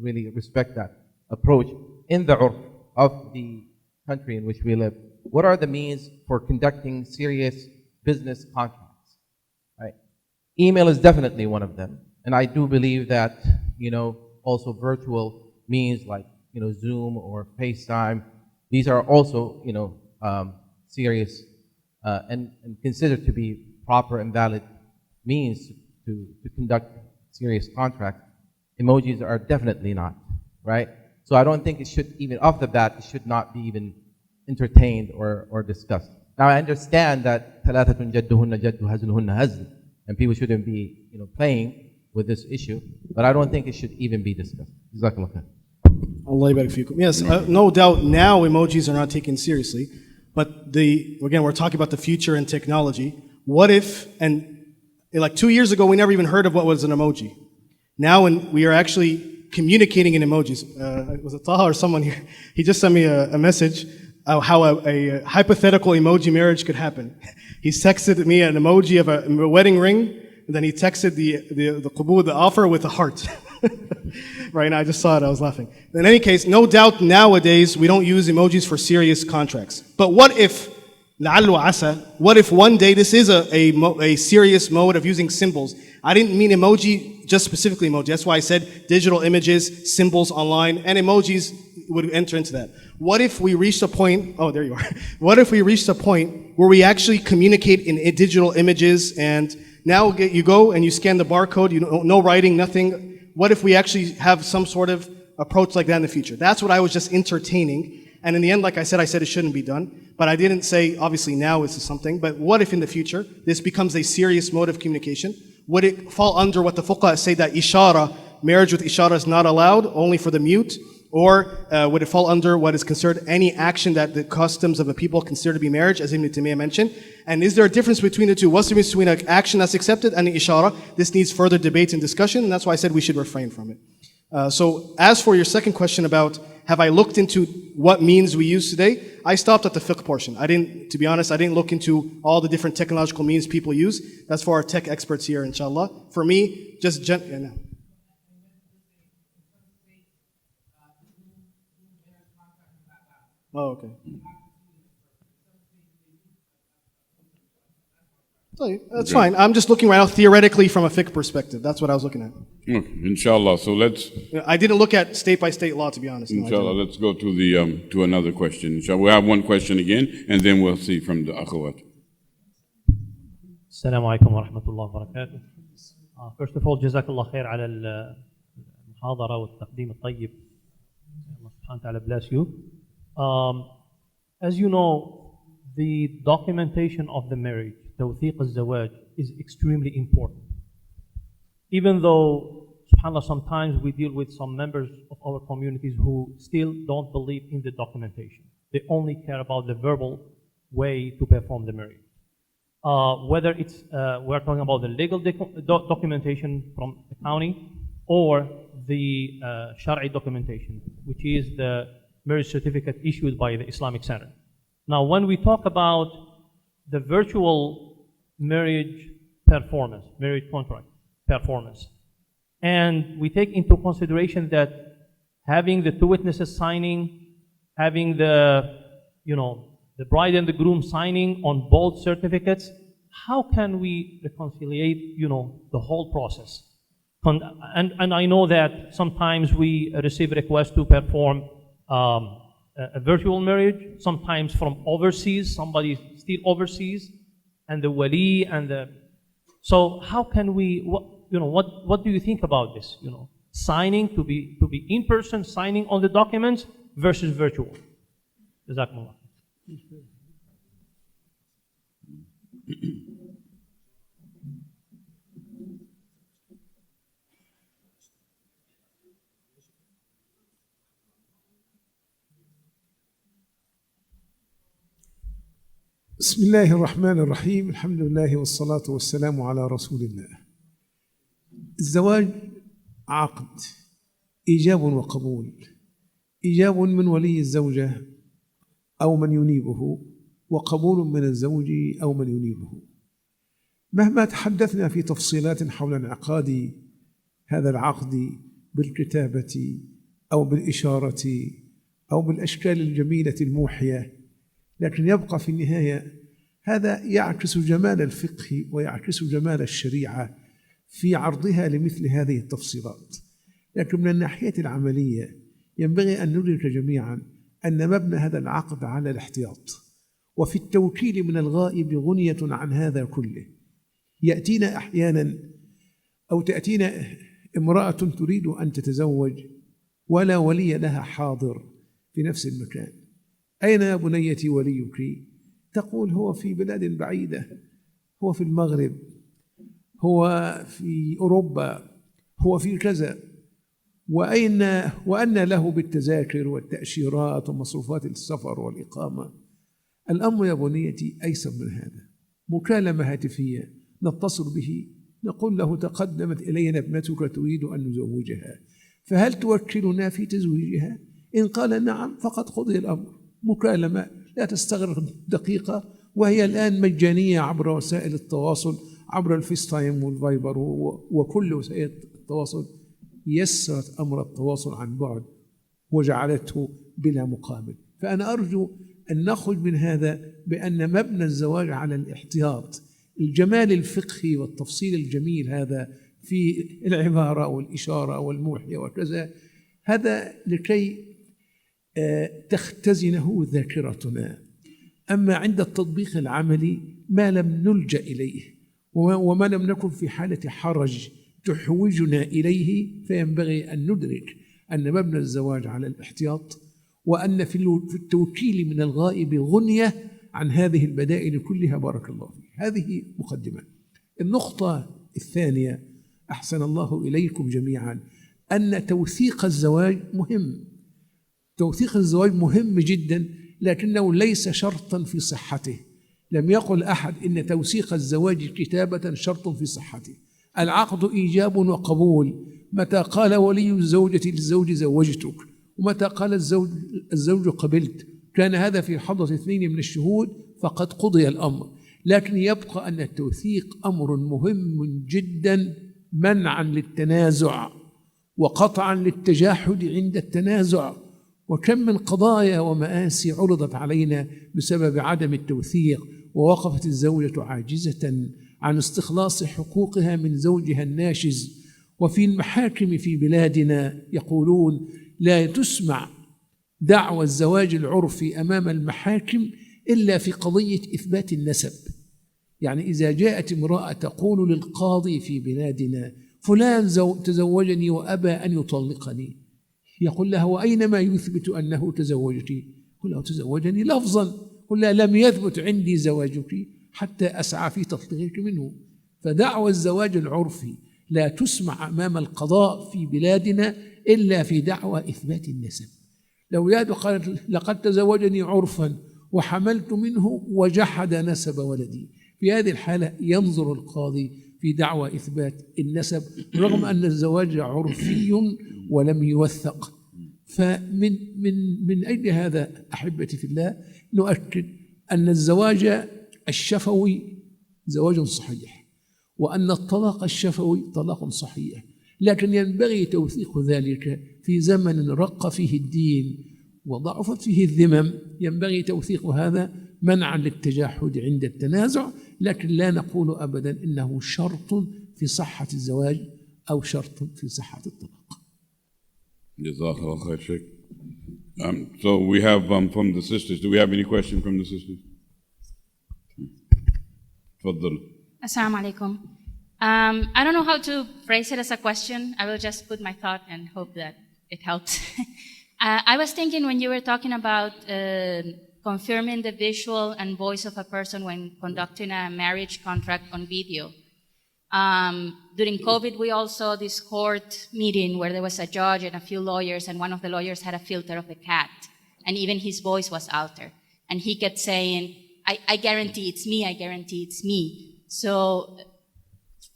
S4: really respect that approach. In the urf of the country in which we live, what are the means for conducting serious business contracts, right? Email is definitely one of them. And I do believe that, also virtual means like, Zoom or FaceTime, these are also, serious and considered to be proper and valid means to conduct serious contracts. Emojis are definitely not, right? So I don't think it should even, off the bat, it should not be even entertained or discussed. Now I understand that ثلاثة جدهن جد هزلهن هزل, and people shouldn't be, playing with this issue, but I don't think it should even be discussed. Jazakallah khair.
S2: Allah yabarak fikum. Yes, no doubt now emojis are not taken seriously, but again, we're talking about the future and technology. What if, and like 2 years ago, we never even heard of what was an emoji. Now when we are actually communicating in emojis. Was it Taha or someone here? He just sent me a message how a hypothetical emoji marriage could happen. He texted me an emoji of a wedding ring, and then he texted the qubul, the offer, with a heart. Right, and I just saw it, I was laughing. In any case, no doubt nowadays we don't use emojis for serious contracts. But what if, what if one day this is a serious mode of using symbols? I didn't mean emoji, just specifically emoji. That's why I said digital images, symbols online, and emojis would enter into that. What if we reached a point, oh, there you are. What if we reached a point where we actually communicate in digital images, and now you go and you scan the barcode, no writing, nothing. What if we actually have some sort of approach like that in the future? That's what I was just entertaining. And in the end, like I said it shouldn't be done. But I didn't say, obviously now this is something. But what if in the future, this becomes a serious mode of communication? Would it fall under what the fuqaha say that ishara, marriage with ishara is not allowed, only for the mute? Or would it fall under what is considered any action that the customs of the people consider to be marriage, as Ibn Taymiyyah mentioned? And is there a difference between the two? What's the difference between an action that's accepted and an ishara? This needs further debate and discussion, and that's why I said we should refrain from it. So as for your second question about, have I looked into what means we use today? I stopped at the fiqh portion. To be honest, I didn't look into all the different technological means people use. That's for our tech experts here, inshallah. For me, just Oh, okay. That's fine. I'm just looking right now theoretically from a fiqh perspective. That's what I was looking at.
S1: Okay, inshallah. So let's.
S2: I didn't look at state by state law, to be honest. No,
S1: Inshallah, let's go to the to another question. Inshallah, we have one question again, and then we'll see from the akhawat.
S5: السلام عليكم ورحمة الله وبركاته. First of all, جزاك الله خير على المحاضرة والتقديم الطيب. Allah subhanahu wa ta'ala bless you. As you know, the documentation of the marriage, توثيق الزواج, is extremely important. Even though, subhanAllah, sometimes we deal with some members of our communities who still don't believe in the documentation. They only care about the verbal way to perform the marriage. Whether it's, we're talking about the legal documentation from the county or the Shar'i documentation, which is the marriage certificate issued by the Islamic Center. Now, when we talk about the virtual marriage performance, marriage contract performance, and we take into consideration that having the two witnesses signing, having the bride and the groom signing on both certificates, how can we reconciliate, the whole process? And I know that sometimes we receive requests to perform a virtual marriage, sometimes from overseas, somebody still overseas, and the wali so how can we, what do you think about this? Signing to be in person, signing on the documents versus virtual. Jazakumullah.
S3: بسم الله الرحمن الرحيم. الحمد لله والصلاة والسلام على رسول الله. الزواج عقد، إيجاب وقبول. إيجاب من ولي الزوجة أو من ينيبه، وقبول من الزوج أو من ينيبه. مهما تحدثنا في تفصيلات حول انعقاد هذا العقد بالكتابة أو بالإشارة أو بالأشكال الجميلة الموحية، لكن يبقى في النهاية هذا يعكس جمال الفقه ويعكس جمال الشريعة في عرضها لمثل هذه التفصيلات. لكن من الناحية العملية ينبغي أن ندرك جميعا أن مبنى هذا العقد على الاحتياط، وفي التوكيل من الغائب غنية عن هذا كله. يأتينا أحيانا أو تأتينا امرأة تريد أن تتزوج ولا ولي لها حاضر في نفس المكان. أين يا بنيتي وليك؟ تقول هو في بلاد بعيدة، هو في المغرب، هو في أوروبا، هو في كذا. وأن له بالتذاكر والتأشيرات ومصروفات السفر والإقامة. الأمر يا بنيتي أيسر من هذا. مكالمة هاتفية نتصل به، نقول له تقدمت إلينا ابنتك تريد أن نزوجها، فهل توكلنا في تزويجها؟ إن قال نعم فقد قضي الأمر. مكالمة لا تستغرق دقيقة، وهي الآن مجانية عبر وسائل التواصل، عبر الفيس تايم والفايبر وكل وسائل التواصل. يسرت أمر التواصل عن بعد وجعلته بلا مقابل. فأنا أرجو أن نخرج من هذا بأن مبنى الزواج على الاحتياط، الجمال الفقهي والتفصيل الجميل هذا في العبارة والإشارة والموحية وكذا، هذا لكي تختزنه ذاكرتنا. أما عند التطبيق العملي ما لم نلجأ إليه وما لم نكن في حالة حرج تحوجنا إليه، فينبغي أن ندرك أن مبنى الزواج على الاحتياط، وأن في التوكيل من الغائب غنية عن هذه البدائل كلها. بارك الله فيك. هذه مقدمة. النقطة الثانية، أحسن الله إليكم جميعا، أن توثيق الزواج مهم. توثيق الزواج مهم جدا، لكنه ليس شرطا في صحته. لم يقل أحد إن توثيق الزواج كتابة شرط في صحته. العقد إيجاب وقبول. متى قال ولي الزوجة للزوج زوجتك، ومتى قال الزوج قبلت، كان هذا في حضرة اثنين من الشهود فقد قضي الأمر. لكن يبقى أن التوثيق أمر مهم جدا، منعا للتنازع وقطعا للتجاحد عند التنازع. وكم من قضايا ومآسي عرضت علينا بسبب عدم التوثيق، ووقفت الزوجة عاجزة عن استخلاص حقوقها من زوجها الناشز. وفي المحاكم في بلادنا يقولون لا تسمع دعوى الزواج العرفي أمام المحاكم إلا في قضية إثبات النسب. يعني إذا جاءت امرأة تقول للقاضي في بلادنا فلان تزوجني وأبى أن يطلقني، يقول لها وأين ما يثبت أنه تزوجك؟ يقول له تزوجني لفظا. يقول لها لم يثبت عندي زواجك حتى أسعى في تطليقك منه. فدعوى الزواج العرفي لا تسمع أمام القضاء في بلادنا إلا في دعوى إثبات النسب. لو ياد قالت لقد تزوجني عرفا وحملت منه وجحد نسب ولدي، في هذه الحالة ينظر القاضي في دعوى إثبات النسب، رغم أن الزواج عرفي ولم يوثق. من أجل هذا أحبتي في الله نؤكد أن الزواج الشفوي زواج صحيح، وأن الطلاق الشفوي طلاق صحيح، لكن ينبغي توثيق ذلك في زمن رق فيه الدين وضعفت فيه الذمم. ينبغي توثيق هذا منعا للتجاحد عند التنازع، لكن لا نقول أبدا إنه شرط في صحة الزواج أو شرط في صحة الطلاق.
S1: Jazakallah khair, Sheikh. So we have from the sisters. Do we have any question from the sisters? Tfaddal.
S6: Assalamu alaikum. I don't know how to phrase it as a question. I will just put my thought and hope that it helps. I was thinking when you were talking about confirming the visual and voice of a person when conducting a marriage contract on video. During COVID, we all saw this court meeting where there was a judge and a few lawyers, and one of the lawyers had a filter of the cat, and even his voice was altered. And he kept saying, I guarantee it's me, I guarantee it's me. So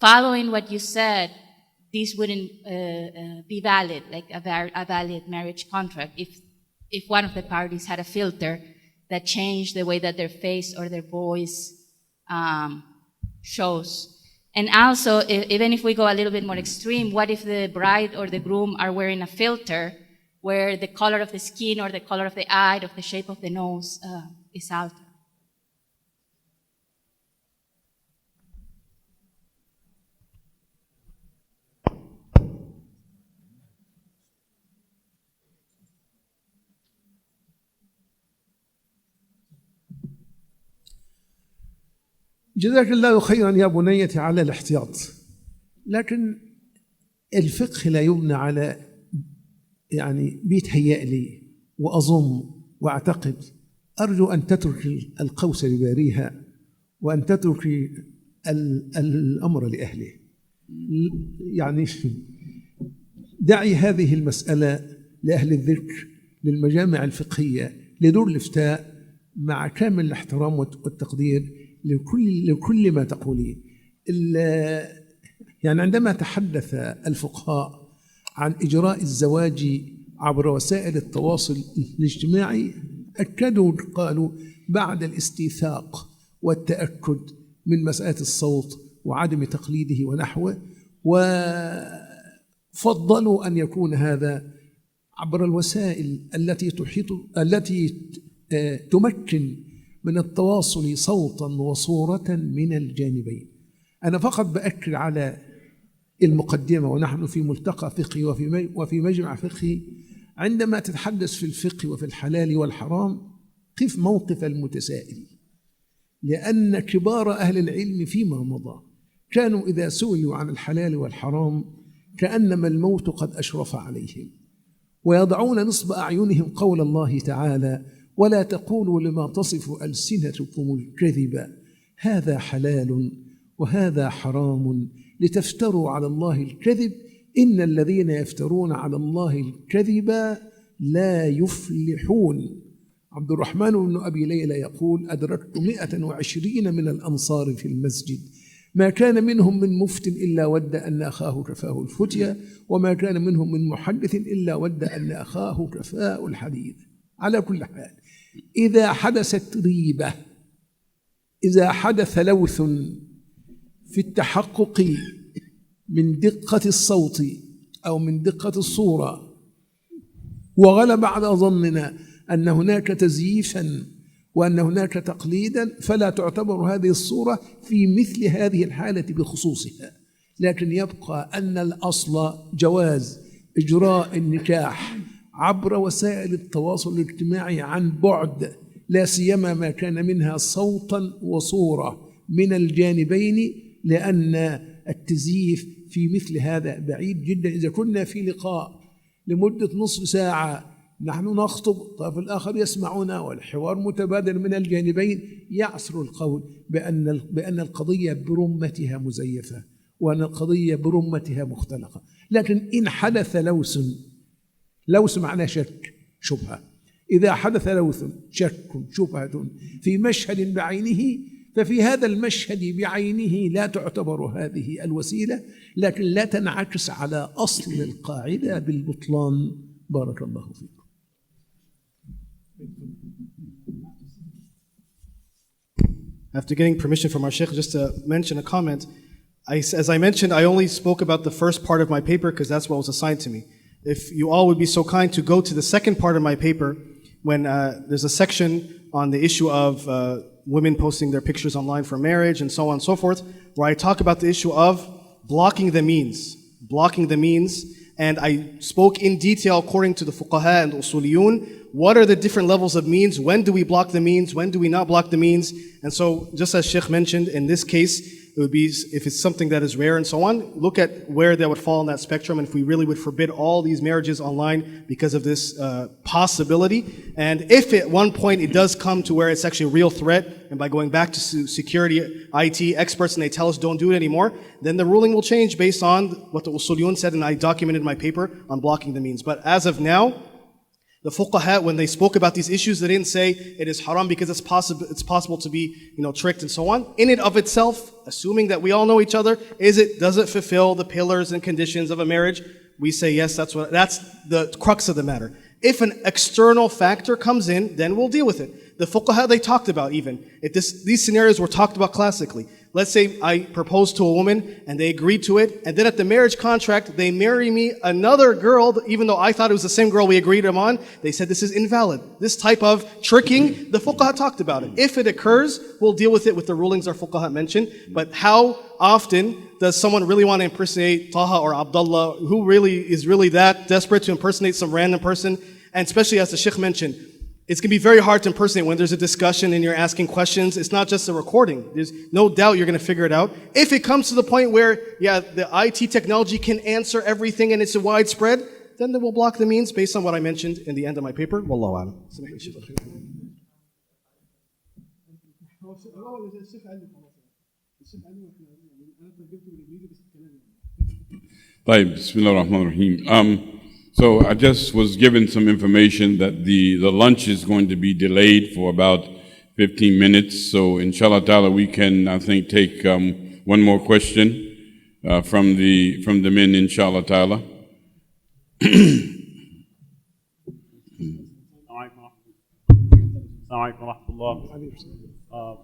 S6: following what you said, this wouldn't be valid, like a valid marriage contract if one of the parties had a filter that changed the way that their face or their voice shows. And also, even if we go a little bit more extreme, what if the bride or the groom are wearing a filter where the color of the skin or the color of the eye or the shape of the nose is altered?
S3: جزاك الله خيرا يا بنيتي على الاحتياط، لكن الفقه لا يبنى على يعني بيتهيأ لي وأظن وأعتقد. أرجو أن تترك القوس لباريها وأن تترك الأمر لأهله. يعني دعي هذه المسألة لأهل الذكر، للمجامع الفقهية، لدور الإفتاء، مع كامل الاحترام والتقدير لكل ما تقولين. يعني عندما تحدث الفقهاء عن إجراء الزواج عبر وسائل التواصل الاجتماعي أكدوا قالوا بعد الاستيثاق والتأكد من مسألة الصوت وعدم تقليده ونحوه، وفضلوا أن يكون هذا عبر الوسائل التي تمكن من التواصل صوتا وصورة من الجانبين. أنا فقط بأكد على المقدمة، ونحن في ملتقى فقهي وفي مجمع فقهي. عندما تتحدث في الفقه وفي الحلال والحرام قف موقف المتسائل، لأن كبار أهل العلم فيما مضى كانوا إذا سئلوا عن الحلال والحرام كأنما الموت قد أشرف عليهم، ويضعون نصب أعينهم قول الله تعالى: ولا تقولوا لما تصف ألسنتكم الكذب هذا حلال وهذا حرام لتفتروا على الله الكذب إن الذين يفترون على الله الكذب لا يفلحون. عبد الرحمن بن أبي ليلى يقول: أدركت 120 من الأنصار في المسجد، ما كان منهم من مفت إلا ود أن أخاه كفاه الفتية، وما كان منهم من محدث إلا ود أن أخاه كفاه الحديث. على كل حال، إذا حدثت ريبة، إذا حدث لوث في التحقق من دقة الصوت أو من دقة الصورة، وغلب على ظننا أن هناك تزييفا وأن هناك تقليدا، فلا تعتبر هذه الصورة في مثل هذه الحالة بخصوصها، لكن يبقى أن الأصل جواز إجراء النكاح عبر وسائل التواصل الاجتماعي عن بعد، لا سيما ما كان منها صوتا وصورة من الجانبين، لأن التزييف في مثل هذا بعيد جدا. إذا كنا في لقاء لمدة نصف ساعة نحن نخطب، الطرف الآخر يسمعنا والحوار متبادل من الجانبين، يعسر القول بأن القضية برمتها مزيفة وأن القضية برمتها مختلقة. لكن إن حدث لوث معناه شك، شبهة. إذا حدث لوث، شك، شبهة في مشهد بعينه، ففي هذا المشهد بعينه لا تعتبر هذه الوسيلة، لكن لا تنعكس على أصل القاعدة بالبطلان. بارك الله فيكم.
S2: After getting permission from our Sheikh, just to mention a comment, as I mentioned, I only spoke about the first part of my paper because that's what was assigned to me. If you all would be so kind to go to the second part of my paper, when there's a section on the issue of women posting their pictures online for marriage and so on and so forth, where I talk about the issue of blocking the means, and I spoke in detail according to the fuqaha and the usuliyun, what are the different levels of means, when do we block the means, when do we not block the means. And so, just as Sheikh mentioned, in this case, it would be, if it's something that is rare and so on, look at where that would fall in that spectrum, and if we really would forbid all these marriages online because of this possibility. And if at one point it does come to where it's actually a real threat, and by going back to security, IT experts, and they tell us don't do it anymore, then the ruling will change based on what the usuliyun said, and I documented in my paper on blocking the means. But as of now, The fuqaha, when they spoke about these issues, they didn't say it is haram because it's possible to be, tricked and so on. In and of itself, assuming that we all know each other, does it fulfill the pillars and conditions of a marriage? We say yes, that's the crux of the matter. If an external factor comes in, then we'll deal with it. The fuqaha, they talked about even. These scenarios were talked about classically. Let's say I propose to a woman and they agreed to it, and then at the marriage contract, they marry me another girl, even though I thought it was the same girl we agreed on. They said this is invalid. This type of tricking, the fuqaha talked about it. If it occurs, we'll deal with it with the rulings our fuqaha mentioned. But how often does someone really want to impersonate Taha or Abdullah? Who really is that desperate to impersonate some random person? And especially as the Sheikh mentioned, it's going to be very hard to impersonate when there's a discussion and you're asking questions. It's not just a recording. There's no doubt you're going to figure it out. If it comes to the point where, the IT technology can answer everything and it's widespread, then we'll block the means based on what I mentioned in the end of my paper. Wallahu a'lam.
S1: طيب بسم الله الرحمن الرحيم. So I just was given some information that the lunch is going to be delayed for about 15 minutes. So inshallah ta'ala we can, I think, take one more question from the men, inshallah ta'ala.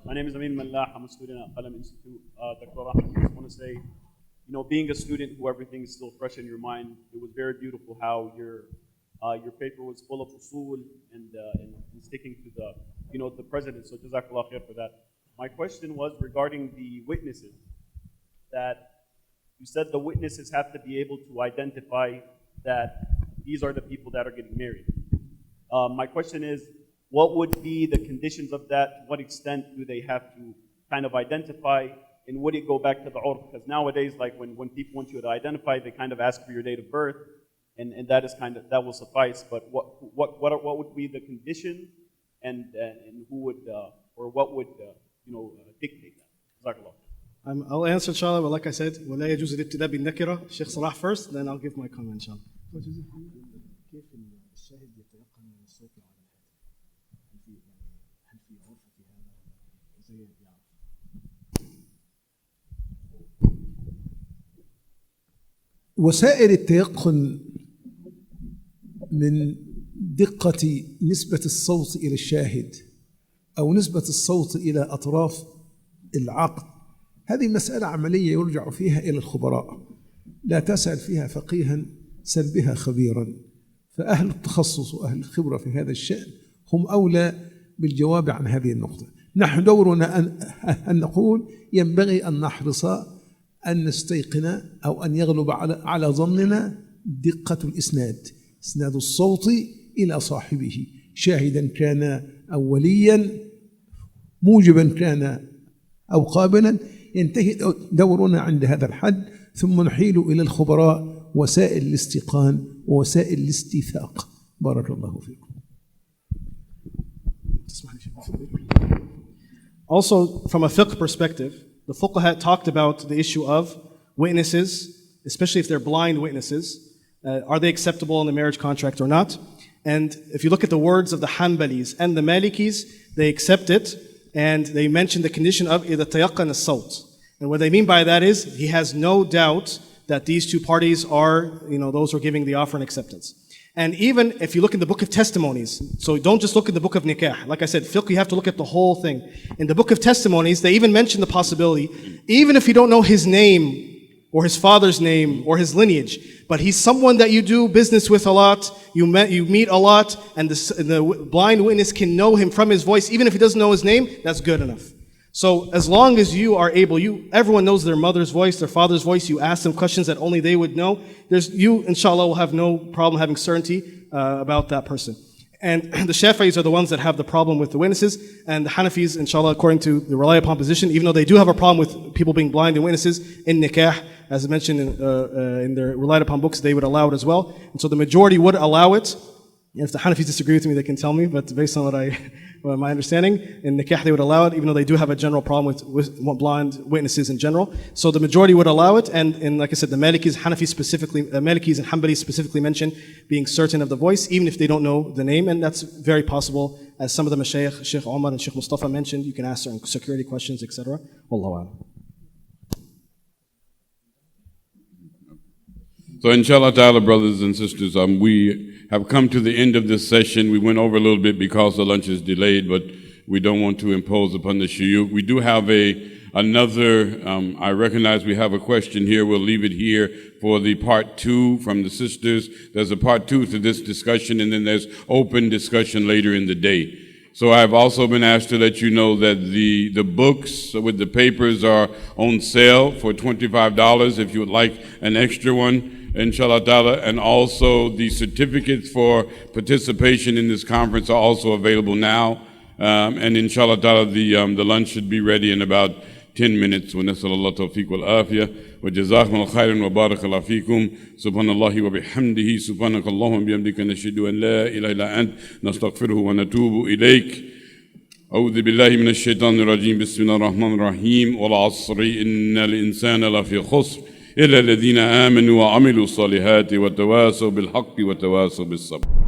S7: My name is Amin Mallah. I'm a student at Qalam Institute. Dr. Ahmad, I just want to say, being a student who everything is still fresh in your mind, it was very beautiful how your paper was full of usul and sticking to the president. So jazakallah khair for that. My question was regarding the witnesses, that you said the witnesses have to be able to identify that these are the people that are getting married. My question is, what would be the conditions of that? To what extent do they have to kind of identify? And would it go back to the urf? Because nowadays, like when people want you to identify, they kind of ask for your date of birth, and that is that will suffice. But what would be the condition, and who would or what would dictate that?
S2: I'll answer inshallah, but like I said, ولا يجوز الابتداء بالنكرة. Sheikh Salah first, then I'll give my comment inshallah.
S3: وسائل التيقن من دقة نسبة الصوت إلى الشاهد أو نسبة الصوت إلى أطراف العقد، هذه مسألة عملية يرجع فيها إلى الخبراء، لا تسأل فيها فقيها، سل بها خبيرا. فأهل التخصص وأهل الخبرة في هذا الشأن هم أولى بالجواب عن هذه النقطة. نحن دورنا أن نقول ينبغي أن نحرص أن نستيقن أو أن يغلب على ظننا دقة الإسناد، إسناد الصوت إلى صاحبه، شاهدا كان أو وليا، موجبا كان أو قابلا. ينتهي دورنا عند هذا الحد، ثم نحيل إلى الخبراء وسائل الاستيقان ووسائل الاستيثاق. بارك الله فيكم.
S2: Also, from a fiqh perspective, the fuqaha talked about the issue of witnesses, especially if they're blind witnesses. Are they acceptable in the marriage contract or not? And if you look at the words of the Hanbalis and the Malikis, they accept it, and they mention the condition of إِذَا تَيَقَّنَ الصَّوْتِ. And what they mean by that is, he has no doubt that these two parties are, those who are giving the offer and acceptance. And even if you look in the book of testimonies, so don't just look at the book of nikah. Like I said, fiqh, you have to look at the whole thing. In the book of testimonies, they even mention the possibility, even if you don't know his name, or his father's name, or his lineage, but he's someone that you do business with a lot, you meet a lot, and the blind witness can know him from his voice, even if he doesn't know his name, that's good enough. So as long as you are able, everyone knows their mother's voice, their father's voice, you ask them questions that only they would know, you, inshallah, will have no problem having certainty about that person. And the Shafi'is are the ones that have the problem with the witnesses, and the Hanafis, inshallah, according to the rely upon position, even though they do have a problem with people being blind and witnesses in nikah, as mentioned in their relied upon books, they would allow it as well. And so the majority would allow it. If the Hanafis disagree with me, they can tell me, but based on what my understanding, in nikah they would allow it, even though they do have a general problem with blind witnesses in general. So the majority would allow it, and like I said, the Malikis, Hanafis specifically, Malikis and Hanbalis specifically mention being certain of the voice, even if they don't know the name, and that's very possible. As some of the Mashaykh, Sheikh Omar and Sheikh Mustafa mentioned, you can ask certain security questions, etc. Wallahu a'lam.
S1: So inshallah ta'ala, brothers and sisters, we have come to the end of this session. We went over a little bit because the lunch is delayed, but we don't want to impose upon the shuyukh. We do have another, I recognize we have a question here. We'll leave it here for the part 2 from the sisters. There's a part 2 to this discussion, and then there's open discussion later in the day. So I've also been asked to let you know that the books with the papers are on sale for $25 if you would like an extra one. Inshallah ta'ala, and also the certificates for participation in this conference are also available now. And inshallah ta'ala, the lunch should be ready in about 10 minutes. ونسأل الله التوفيق والعافية وجزاكم الله خيرا وبارك الله فيكم سبحان الله وبحمده سبحانك اللهم وبحمدك نشهد أن لا إله إلا أنت نستغفره ونتوب إليك أعوذ بالله من الشيطان الرجيم بسم الله الرحمن الرحيم والعصر إن الإنسان لفي خسر إلا الذين آمنوا وعملوا الصالحات وتواصوا بالحق وتواصوا بالصبر